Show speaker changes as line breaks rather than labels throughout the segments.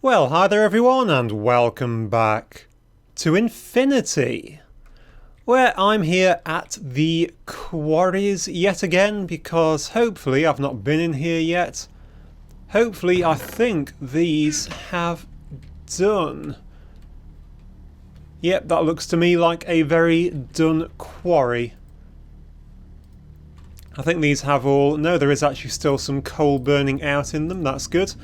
Well, hi there everyone and welcome back to Infinity, where I'm here at the quarries yet again because hopefully I've not been in here yet. Hopefully I think these have done. Yep, that looks to me like a very done quarry. I think these have all... No, there is actually still some coal burning out in them, that's good.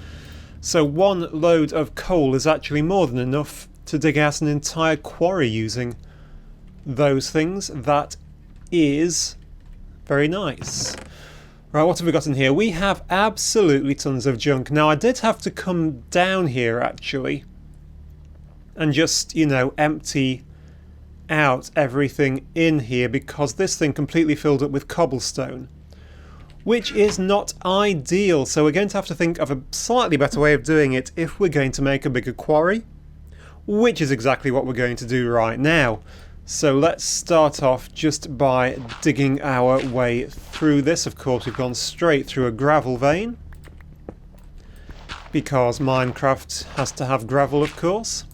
So one load of coal is actually more than enough to dig out an entire quarry using those things. That is very nice. Right, what have we got in here? We have absolutely tons of junk. Now I did have to come down here actually and just, you know, empty out everything in here because this thing completely filled up with cobblestone, which is not ideal. So we're going to have to think of a slightly better way of doing it if we're going to make a bigger quarry, which is exactly what we're going to do right now. So let's start off just by digging our way through this. Of course, we've gone straight through a gravel vein because Minecraft has to have gravel, of course.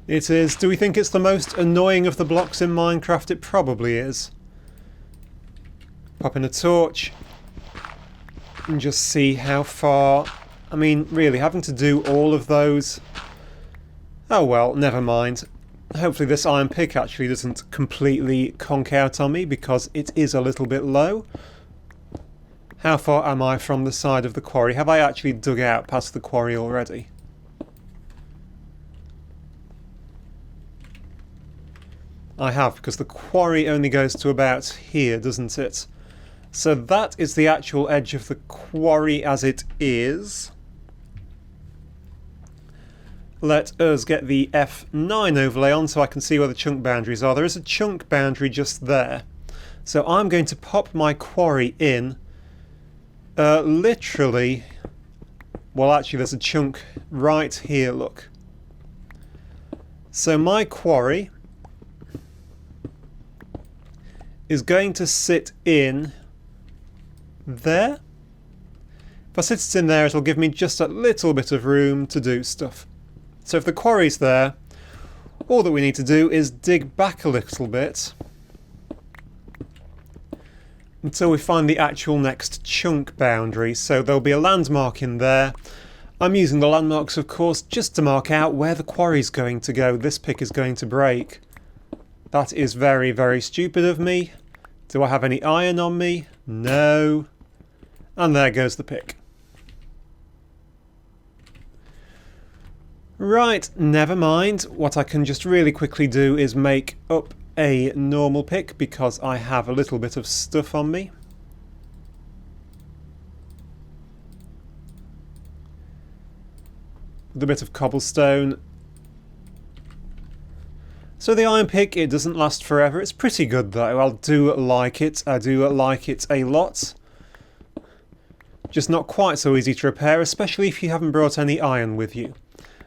It is. Do we think it's the most annoying of the blocks in Minecraft? It probably is. Pop in a torch and just see how far... I mean, really, having to do all of those... Oh well, never mind. Hopefully this iron pick actually doesn't completely conk out on me because it is a little bit low. How far am I from the side of the quarry? Have I actually dug out past the quarry already? I have, because the quarry only goes to about here, doesn't it? So that is the actual edge of the quarry as it is. Let us get the F9 overlay on so I can see where the chunk boundaries are. There is a chunk boundary just there. So I'm going to pop my quarry in. Literally... Well, actually, there's a chunk right here, look. So my quarry is going to sit in there. If I sit it in there, it'll give me just a little bit of room to do stuff. So if the quarry's there, all that we need to do is dig back a little bit until we find the actual next chunk boundary. So there'll be a landmark in there. I'm using the landmarks, of course, just to mark out where the quarry's going to go. This pick is going to break. That is very, very stupid of me. Do I have any iron on me? No. And there goes the pick. Right, never mind. What I can just really quickly do is make up a normal pick because I have a little bit of stuff on me. With a bit of cobblestone. So the iron pick, it doesn't last forever. It's pretty good though. I do like it. I do like it a lot. Just not quite so easy to repair, especially if you haven't brought any iron with you.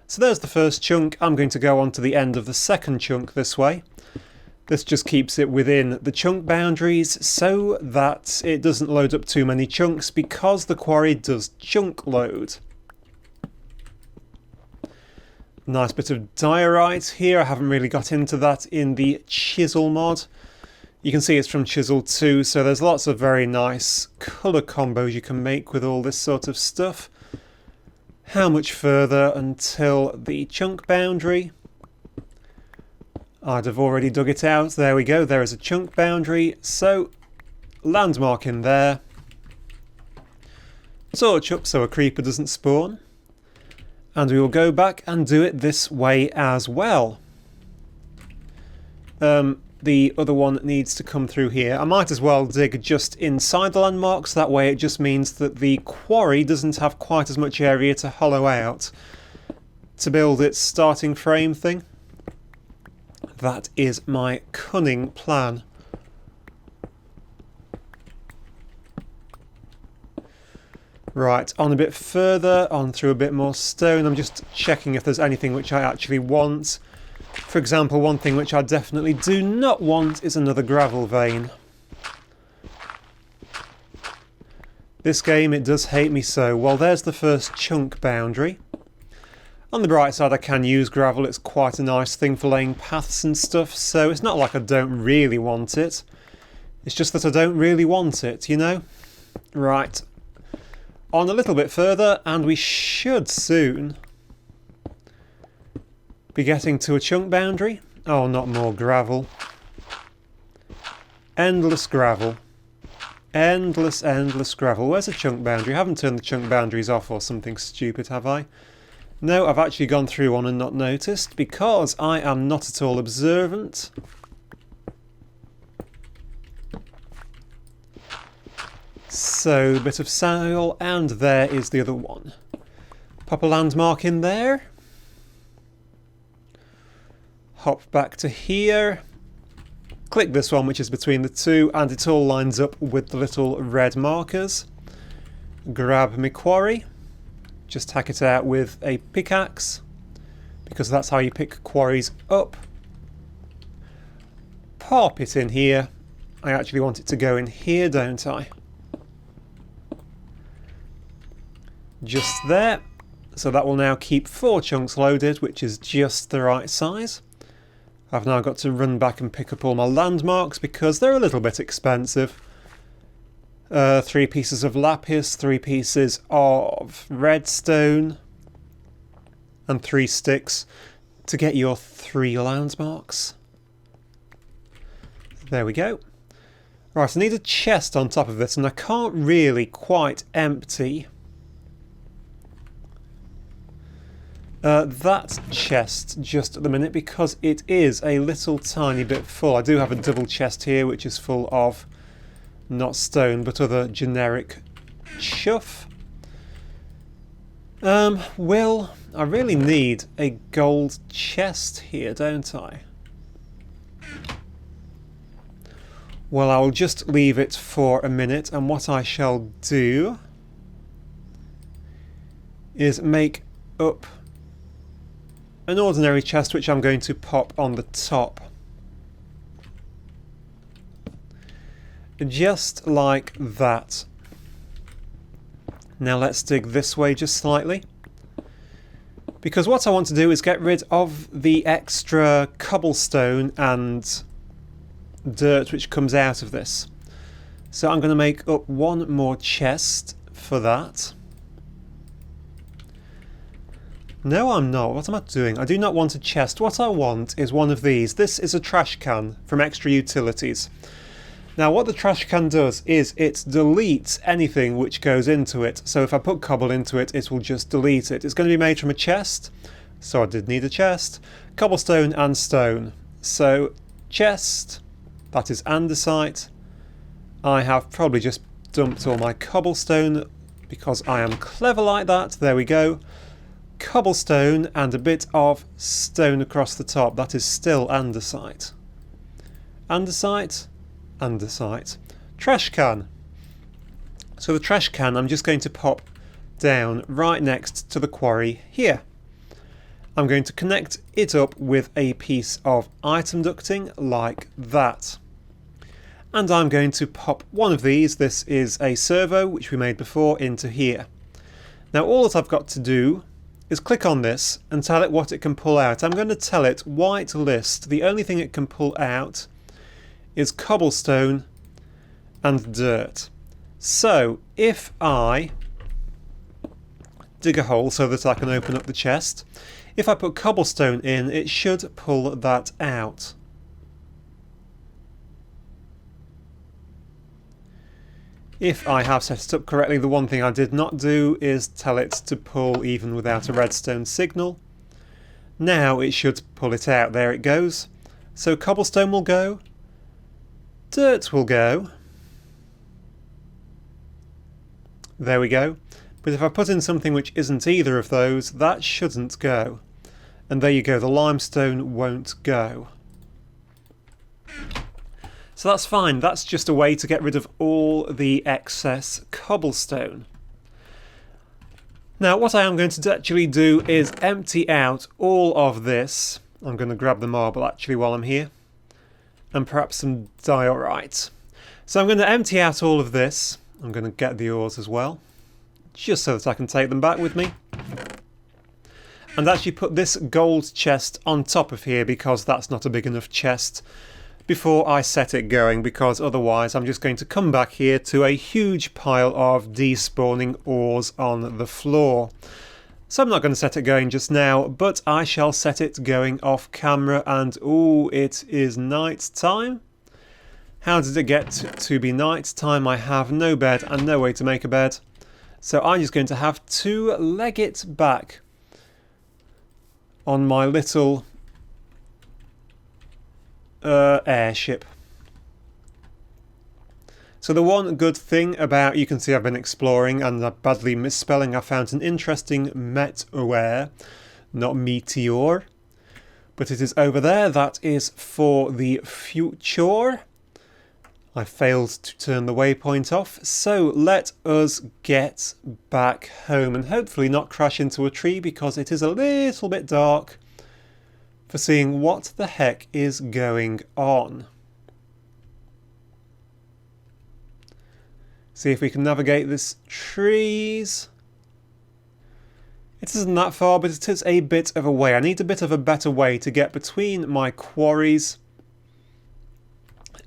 So there's the first chunk. I'm going to go on to the end of the second chunk this way. This just keeps it within the chunk boundaries so that it doesn't load up too many chunks because the quarry does chunk load. Nice bit of diorite here. I haven't really got into that in the chisel mod. You can see it's from chisel 2, so there's lots of very nice colour combos you can make with all this sort of stuff. How much further until the chunk boundary? I'd have already dug it out. There we go, there is a chunk boundary. So, landmark in there. Torch up so a creeper doesn't spawn. And we will go back and do it this way as well. The other one needs to come through here. I might as well dig just inside the landmarks. That way it just means that the quarry doesn't have quite as much area to hollow out to build its starting frame thing. That is my cunning plan. Right, on a bit further, on through a bit more stone. I'm just checking if there's anything which I actually want. For example, one thing which I definitely do not want is another gravel vein. This game, it does hate me so. Well, there's the first chunk boundary. On the bright side, I can use gravel. It's quite a nice thing for laying paths and stuff, so it's not like I don't really want it. It's just that I don't really want it, you know? Right. On a little bit further, and we should soon be getting to a chunk boundary. Oh, not more gravel. Endless gravel. Endless, endless gravel. Where's the chunk boundary? I haven't turned the chunk boundaries off or something stupid, have I? No, I've actually gone through one and not noticed, because I am not at all observant. So, a bit of soil, and there is the other one. Pop a landmark in there. Hop back to here. Click this one, which is between the two, and it all lines up with the little red markers. Grab my quarry. Just hack it out with a pickaxe, because that's how you pick quarries up. Pop it in here. I actually want it to go in here, don't I? Just there. So that will now keep 4 chunks loaded, which is just the right size. I've now got to run back and pick up all my landmarks because they're a little bit expensive. 3 pieces of lapis, 3 pieces of redstone, and 3 sticks to get your 3 landmarks. There we go. Right, I need a chest on top of this, and I can't really quite empty that chest just at the minute because it is a little tiny bit full. I do have a double chest here which is full of not stone but other generic chuff. Well, I really need a gold chest here, don't I? Well, I will just leave it for a minute, and what I shall do is make up an ordinary chest which I'm going to pop on the top. Just like that. Now let's dig this way just slightly. Because what I want to do is get rid of the extra cobblestone and dirt which comes out of this. So I'm going to make up one more chest for that. No, I'm not. What am I doing? I do not want a chest. What I want is one of these. This is a trash can from Extra Utilities. Now what the trash can does is it deletes anything which goes into it. So if I put cobble into it, it will just delete it. It's going to be made from a chest, so I did need a chest. Cobblestone and stone. So chest, that is andesite. I have probably just dumped all my cobblestone because I am clever like that. There we go. Cobblestone and a bit of stone across the top. That is still andesite. Andesite, andesite. Trash can. So the trash can I'm just going to pop down right next to the quarry here. I'm going to connect it up with a piece of item ducting like that. And I'm going to pop one of these, this is a servo which we made before, into here. Now all that I've got to do is click on this and tell it what it can pull out. I'm going to tell it white list. The only thing it can pull out is cobblestone and dirt. So if I dig a hole so that I can open up the chest, if I put cobblestone in, it should pull that out. If I have set it up correctly, the one thing I did not do is tell it to pull even without a redstone signal. Now it should pull it out. There it goes. So cobblestone will go. Dirt will go. There we go. But if I put in something which isn't either of those, that shouldn't go. And there you go, the limestone won't go. So that's fine, that's just a way to get rid of all the excess cobblestone. Now what I am going to actually do is empty out all of this. I'm going to grab the marble actually while I'm here. And perhaps some diorite. So I'm going to empty out all of this. I'm going to get the ores as well, just so that I can take them back with me. And actually put this gold chest on top of here, because that's not a big enough chest, before I set it going, because otherwise I'm just going to come back here to a huge pile of despawning ores on the floor. So I'm not going to set it going just now, but I shall set it going off camera. And ooh, it is night time. How did it get to be night time? I have no bed and no way to make a bed. So I'm just going to have to leg it back on my little airship. So the one good thing about, you can see I've been exploring and I'm badly misspelling, I found an interesting meteor, not meteor, but it is over there. That is for the future. I failed to turn the waypoint off, so let us get back home and hopefully not crash into a tree, because it is a little bit dark for seeing what the heck is going on. See if we can navigate this trees. It isn't that far, but it is a bit of a way. I need a bit of a better way to get between my quarries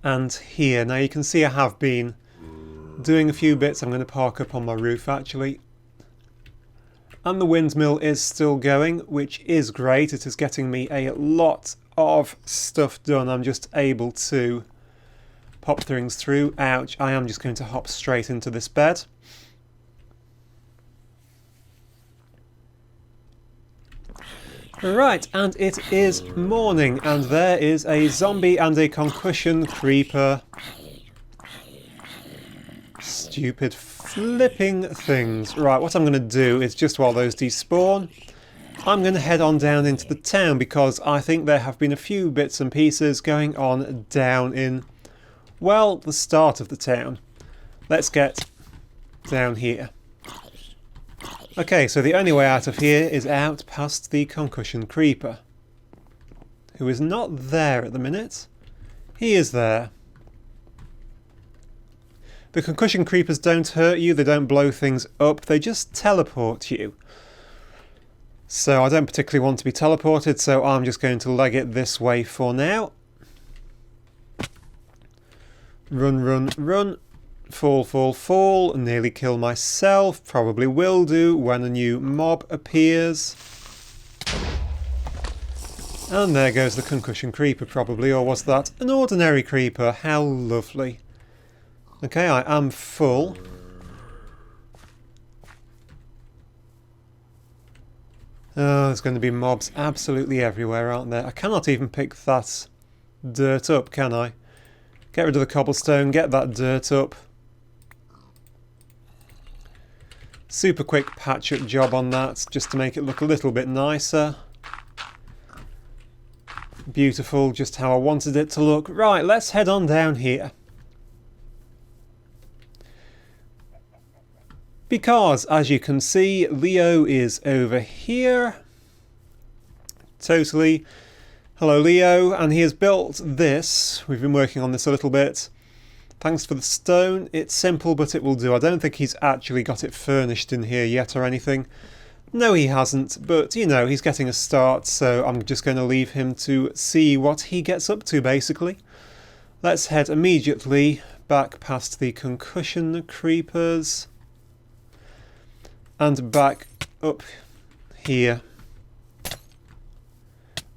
and here. Now you can see I have been doing a few bits. I'm going to park up on my roof actually. And the windmill is still going, which is great. It is getting me a lot of stuff done. I'm just able to pop things through. Ouch, I am just going to hop straight into this bed. Right, and it is morning, and there is a zombie and a concussion creeper. Stupid flipping things. Right, what I'm going to do is, just while those despawn, I'm going to head on down into the town, because I think there have been a few bits and pieces going on down in, well, the start of the town. Let's get down here. Okay, so the only way out of here is out past the concussion creeper, who is not there at the minute. He is there. The concussion creepers don't hurt you, they don't blow things up, they just teleport you. So I don't particularly want to be teleported, so I'm just going to leg it this way for now. Run, run, run. Fall, fall, fall. Nearly kill myself. Probably will do when a new mob appears. And there goes the concussion creeper probably, or was that an ordinary creeper? How lovely. Okay, I am full. Oh, there's going to be mobs absolutely everywhere, aren't there? I cannot even pick that dirt up, can I? Get rid of the cobblestone, get that dirt up. Super quick patch-up job on that, just to make it look a little bit nicer. Beautiful, just how I wanted it to look. Right, let's head on down here. Because, as you can see, Leo is over here. Totally. Hello, Leo. And he has built this. We've been working on this a little bit. Thanks for the stone. It's simple, but it will do. I don't think he's actually got it furnished in here yet or anything. No, he hasn't. But, you know, he's getting a start, so I'm just going to leave him to see what he gets up to, basically. Let's head immediately back past the concussion creepers. And back up here.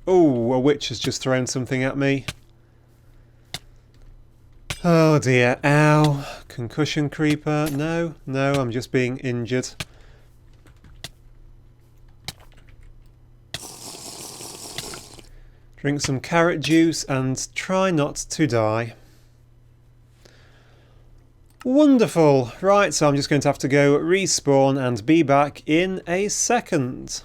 Oh, a witch has just thrown something at me. Oh dear, ow. Concussion creeper. No, no, I'm just being injured. Drink some carrot juice and try not to die. Wonderful. Right, so I'm just going to have to go respawn and be back in a second.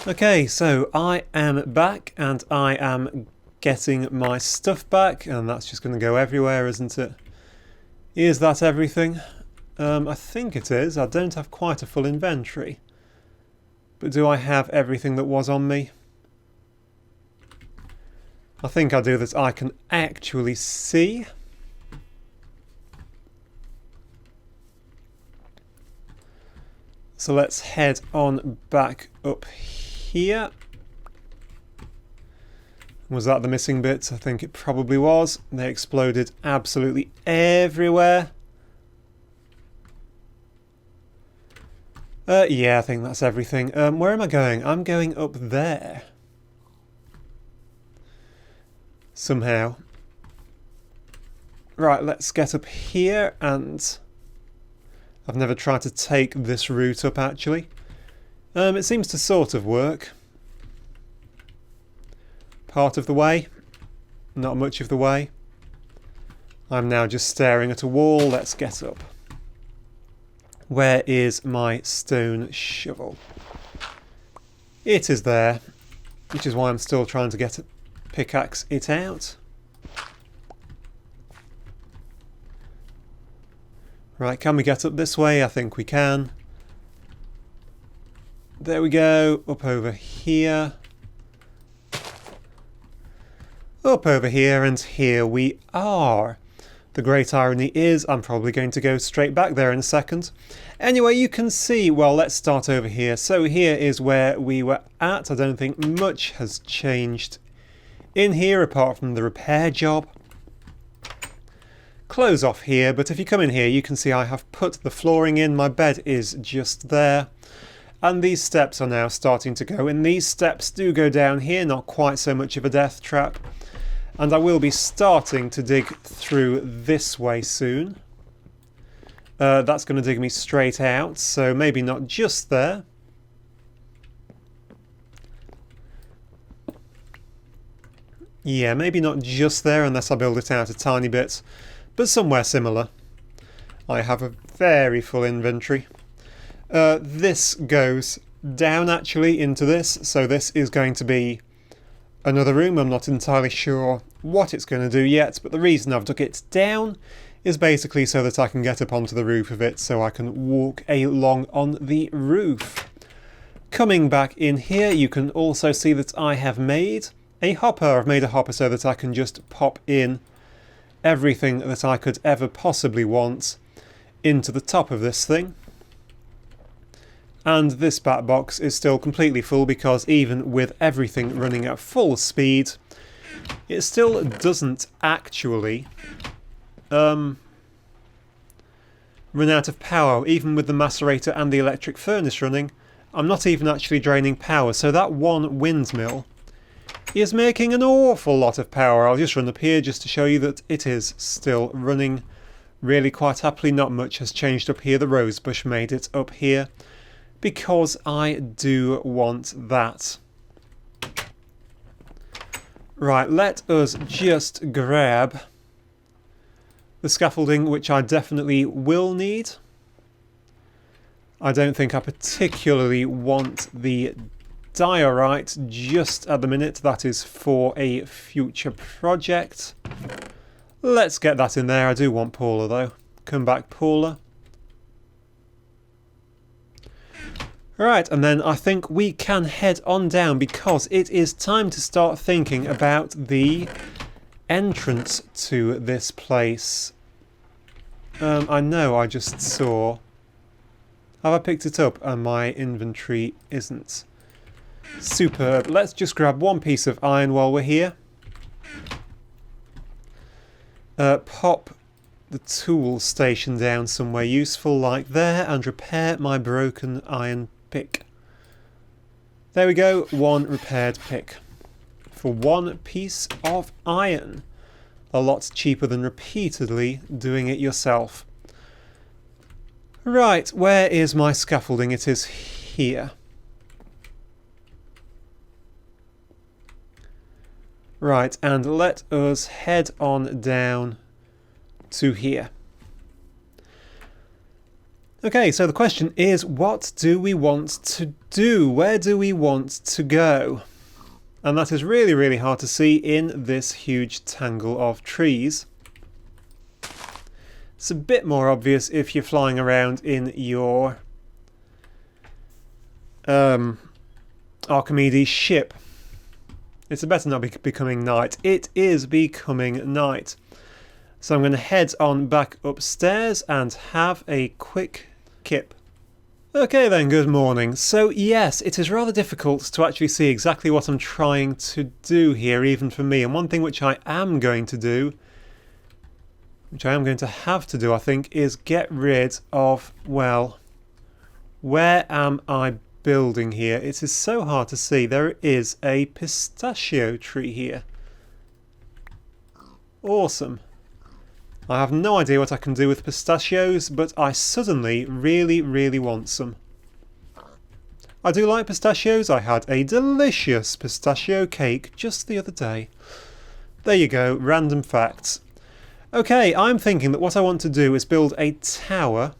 Okay, so I am back and I am getting my stuff back, and that's just going to go everywhere, isn't it? Is that everything? I think it is. I don't have quite a full inventory. But do I have everything that was on me? I think I do, that I can actually see. So let's head on back up here. Was that the missing bits? I think it probably was. They exploded absolutely everywhere. Yeah, I think that's everything. Where am I going? I'm going up there. Somehow. Right, let's get up here, and I've never tried to take this route up actually. It seems to sort of work. Part of the way, not much of the way. I'm now just staring at a wall. Let's get up. Where is my stone shovel? It is there, which is why I'm still trying to get a pickaxe it out. Right, can we get up this way? I think we can. There we go, up over here. Up over here, and here we are. The great irony is I'm probably going to go straight back there in a second. Anyway, you can see, well, let's start over here. So here is where we were at. I don't think much has changed in here apart from the repair job. Close off here, but if you come in here you can see I have put the flooring in. My bed is just there. And these steps are now starting to go. And these steps do go down here, not quite so much of a death trap. And I will be starting to dig through this way soon. That's going to dig me straight out, so maybe not just there. Yeah, maybe not just there unless I build it out a tiny bit, but somewhere similar. I have a very full inventory. This goes down actually into this, so this is going to be another room. I'm not entirely sure what it's going to do yet, but the reason I've dug it down is basically so that I can get up onto the roof of it, so I can walk along on the roof. Coming back in here, you can also see that I have made a hopper. I've made a hopper so that I can just pop in everything that I could ever possibly want into the top of this thing. And this bat box is still completely full because even with everything running at full speed, it still doesn't actually run out of power. Even with the macerator and the electric furnace running, I'm not even actually draining power. So that one windmill is making an awful lot of power. I'll just run up here just to show you that it is still running really quite happily. Not much has changed up here. The rosebush made it up here, because I do want that. Right, let us just grab the scaffolding, which I definitely will need. I don't think I particularly want the diorite just at the minute. That is for a future project. Let's get that in there. I do want Paula though. Come back, Paula. Right, and then I think we can head on down because it is time to start thinking about the entrance to this place. I know I just saw... Have I picked it up and my inventory isn't? Superb. Let's just grab one piece of iron while we're here. Pop the tool station down somewhere useful like there and repair my broken iron pick. There we go, one repaired pick for one piece of iron. A lot cheaper than repeatedly doing it yourself. Right, where is my scaffolding? It is here. Right, and let us head on down to here. Okay, so the question is, what do we want to do? Where do we want to go? And that is really, really hard to see in this huge tangle of trees. It's a bit more obvious if you're flying around in your Archimedes ship. It's better not becoming night. It is becoming night. So I'm going to head on back upstairs and have a quick kip. Okay then, good morning. So yes, it is rather difficult to actually see exactly what I'm trying to do here, even for me. And one thing which I am going to do, which I am going to have to do, I think, is get rid of, well, where am I building here? It is so hard to see. There is a pistachio tree here. Awesome. I have no idea what I can do with pistachios, but I suddenly really want some. I do like pistachios. I had a delicious pistachio cake just the other day. There you go, random facts. Okay, I'm thinking that what I want to do is build a tower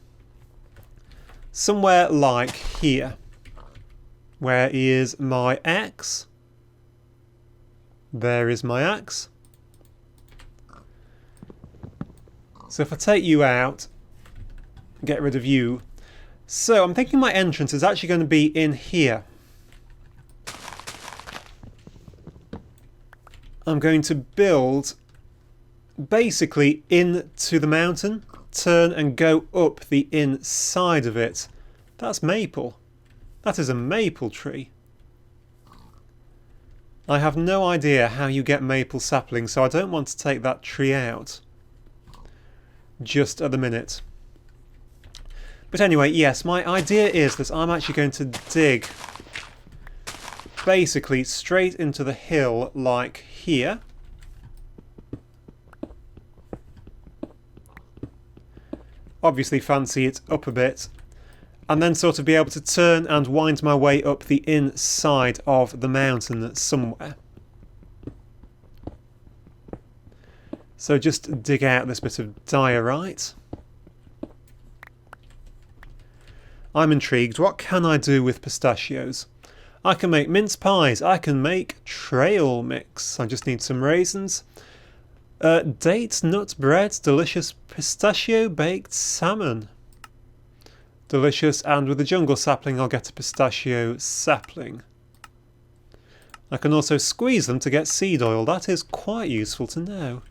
somewhere like here. Where is my axe? There is my axe. So if I take you out, get rid of you. So I'm thinking my entrance is actually going to be in here. I'm going to build basically into the mountain, turn and go up the inside of it. That's maple. That is a maple tree. I have no idea how you get maple saplings, so I don't want to take that tree out just at the minute. But anyway, yes, my idea is that I'm actually going to dig basically straight into the hill like here. Obviously fancy it up a bit. And then sort of be able to turn and wind my way up the inside of the mountain somewhere. So just dig out this bit of diorite. I'm intrigued. What can I do with pistachios? I can make mince pies. I can make trail mix. I just need some raisins. Date nut bread. Delicious pistachio baked salmon. Delicious, and with the jungle sapling I'll get a pistachio sapling. I can also squeeze them to get seed oil. That is quite useful to know.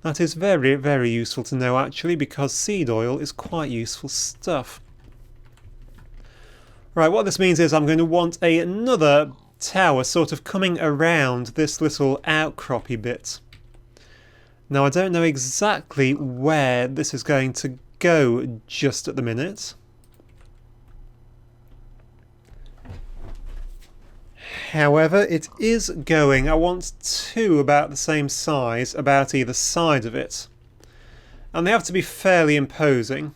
That is very useful to know actually, because seed oil is quite useful stuff. Right, what this means is I'm going to want another tower sort of coming around this little outcroppy bit. Now I don't know exactly where this is going to go just at the minute. However, it is going. I want two about the same size about either side of it. And they have to be fairly imposing.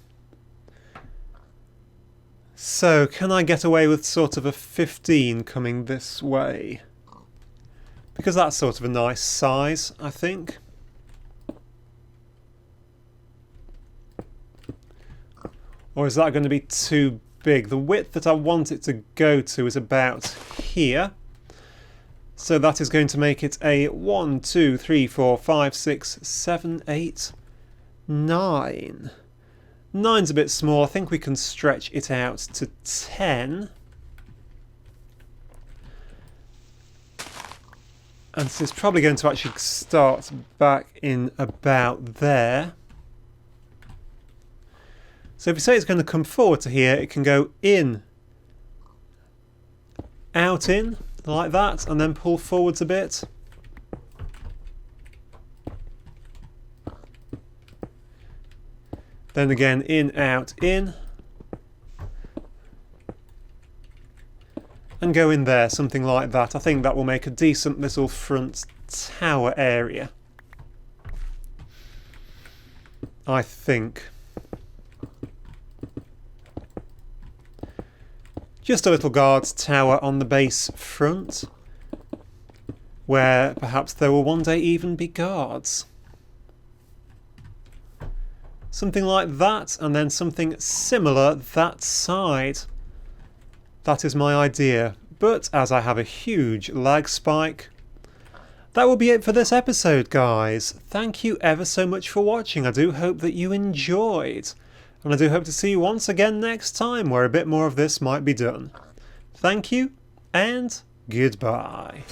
So, can I get away with sort of a 15 coming this way? Because that's sort of a nice size, I think. Or is that going to be too big? The width that I want it to go to is about here. So that is going to make it a 1, 2, 3, 4, 5, 6, 7, 8, 9. 9's a bit small. I think we can stretch it out to 10. And this is probably going to actually start back in about there. So if you say it's going to come forward to here, it can go in, out in, like that, and then pull forwards a bit. Then again, in, out, in. And go in there, something like that. I think that will make a decent little front tower area. I think. Just a little guard's tower on the base front, where perhaps there will one day even be guards. Something like that, and then something similar that side. That is my idea, but as I have a huge lag spike, that will be it for this episode, guys. Thank you ever so much for watching. I do hope that you enjoyed. And I do hope to see you once again next time, where a bit more of this might be done. Thank you, and goodbye.